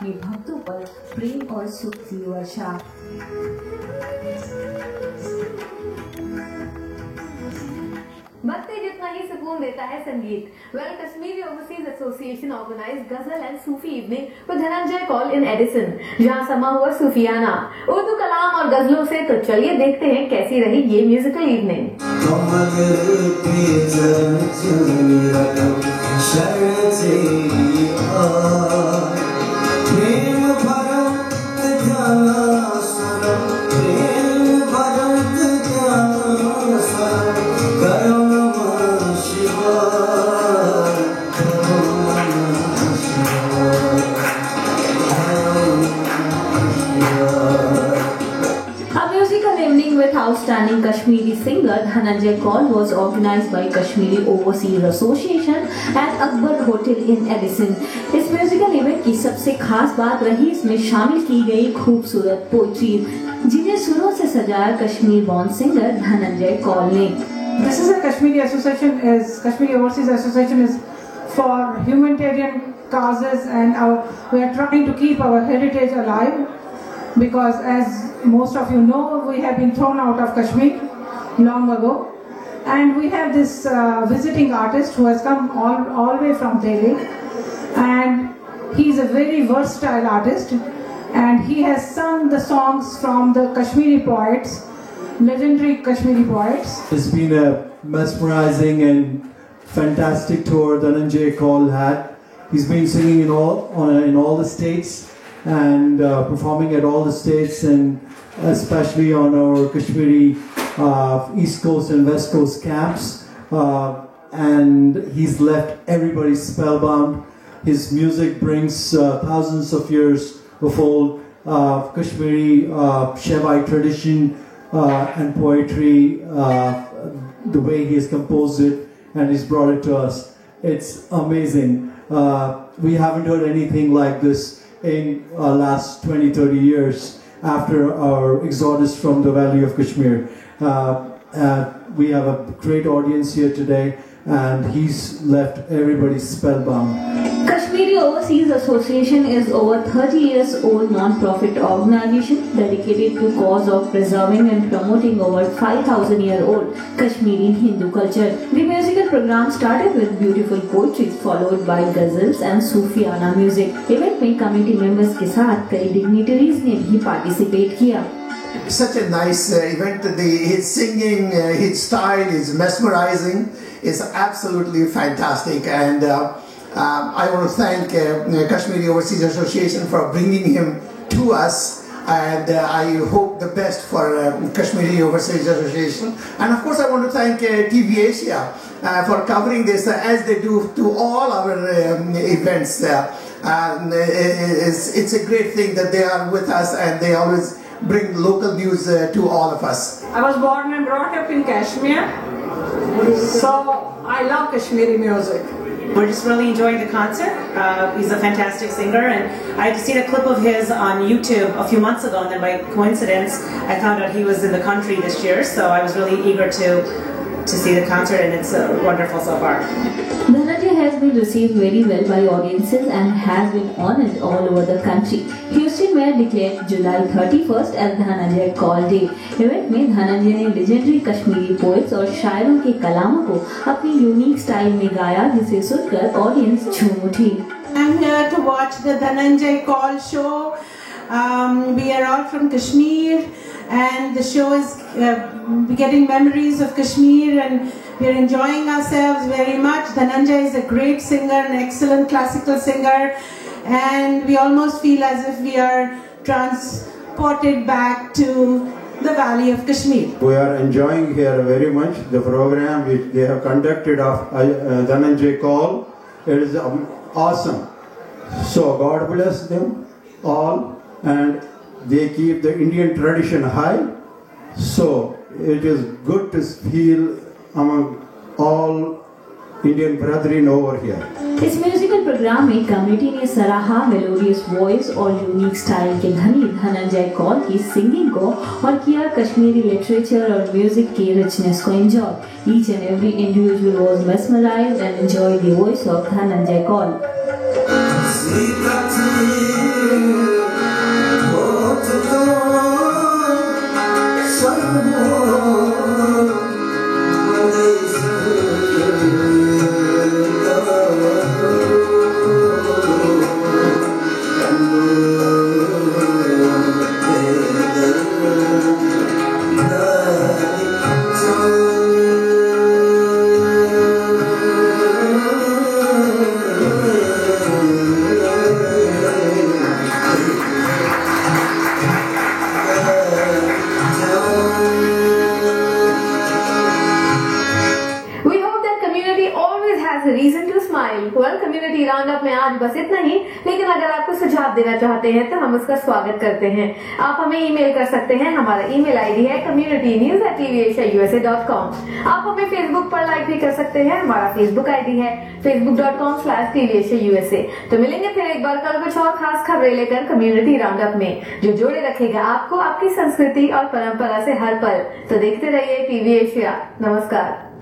अपने भक्तों पर प्रेम और सुख की वर्षा। भक्ति जितना ही सुकून देता है संगीत। Well, Kashmiri Overseas Association organized Ghazal and Sufi evening with Dhananjay Kaul in Edison, जहां समा हुआ सूफियाना उर्दू कलाम और गजलों से। तो चलिए देखते हैं कैसी रही ये musical evening. With outstanding Kashmiri singer Dhananjay Kaul was organized by Kashmiri Overseas Association at Akbar Hotel in Edison. इस म्यूजिकल इवेंट की सबसे खास बात रही इसमें शामिल की गई खूबसूरत पोइट्री, जिन्हें सुरों से सजाया कश्मीर बॉर्न सिंगर धनंजय कौल ने। This is a Kashmiri Overseas Association is for humanitarian causes, and we are trying to keep our heritage alive. Because as most of you know, we have been thrown out of Kashmir long ago, and we have this visiting artist who has come all the way from Delhi, and he is a very versatile artist, and he has sung the songs from the Kashmiri poets, legendary Kashmiri poets. It's been a mesmerizing and fantastic tour Dhananjay Kaul had. He's been singing in all the states, and performing at all the states, and especially on our Kashmiri East Coast and West Coast camps, and he's left everybody spellbound. His music brings thousands of years of old Kashmiri Shaivi tradition and poetry, the way he has composed it and he's brought it to us. It's amazing. We haven't heard anything like this in last 20-30 years after our exodus from the Valley of Kashmir. We have a great audience here today, and he's left everybody spellbound. Kashmiri Overseas Association is over 30 years old non-profit organization dedicated to cause of preserving and promoting over 5,000-year-old Kashmiri Hindu culture. The musical program started with beautiful poetry followed by ghazals and Sufiana music. Event में committee members के साथ कई dignitaries ने भी participate किया. Such a nice event. His singing, his style is mesmerizing. It's absolutely fantastic, and I want to thank Kashmiri Overseas Association for bringing him to us, and I hope the best for Kashmiri Overseas Association. And of course I want to thank TV Asia for covering this as they do to all our events. It's a great thing that they are with us, and they always bring local news to all of us. I was born and brought up in Kashmir, so I love Kashmiri music. We're just really enjoying the concert. He's a fantastic singer, and I had seen a clip of his on YouTube a few months ago, and then by coincidence I found out he was in the country this year, so I was really eager to see the concert, and it's wonderful so far. Dhananjay has been received very well by audiences and has been honored all over the country. Houston Mayor declared July 31st as Dhananjay Kaul Day. Event में धनंजय ने legendary Kashmiri poets और शायरों के कलामों को अपनी unique style में गाया, जिसे सुनकर ऑडियंस झूम उठी. I'm here to watch the Dhananjay Kaul show. We are all from Kashmir, and the show is getting memories of Kashmir, and we are enjoying ourselves very much. Dhananjay is a great singer, an excellent classical singer, and we almost feel as if we are transported back to the Valley of Kashmir. We are enjoying here very much the program which they have conducted of Dhananjay Kaul. It is awesome. So God bless them all, and they keep the Indian tradition high. So it is good to feel among all Indian brethren over here. इस musical program में committee ने सराहा melodious voice और unique style के धनी धनंजय कौल की singing को, और किया कश्मीरी लिटरेचर और म्यूजिक की रिचनेस को enjoy. Each and every individual was mesmerized and enjoyed the voice of Dhananjay Kaul. सुझाव देना चाहते हैं तो हम उसका स्वागत करते हैं। आप हमें ईमेल कर सकते हैं। हमारा ईमेल आईडी है communitynews@tvasiausa.com। आप हमें फेसबुक पर लाइक भी कर सकते हैं। हमारा फेसबुक आईडी है facebook.com/tvasiausa। तो मिलेंगे फिर एक बार कल कुछ और खास खबरें लेकर कम्युनिटी राउंडअप में, जो जोड़े रखेगा आपको आपकी संस्कृति और परंपरा से हर पल। तो देखते रहिए टीवी एशिया। नमस्कार।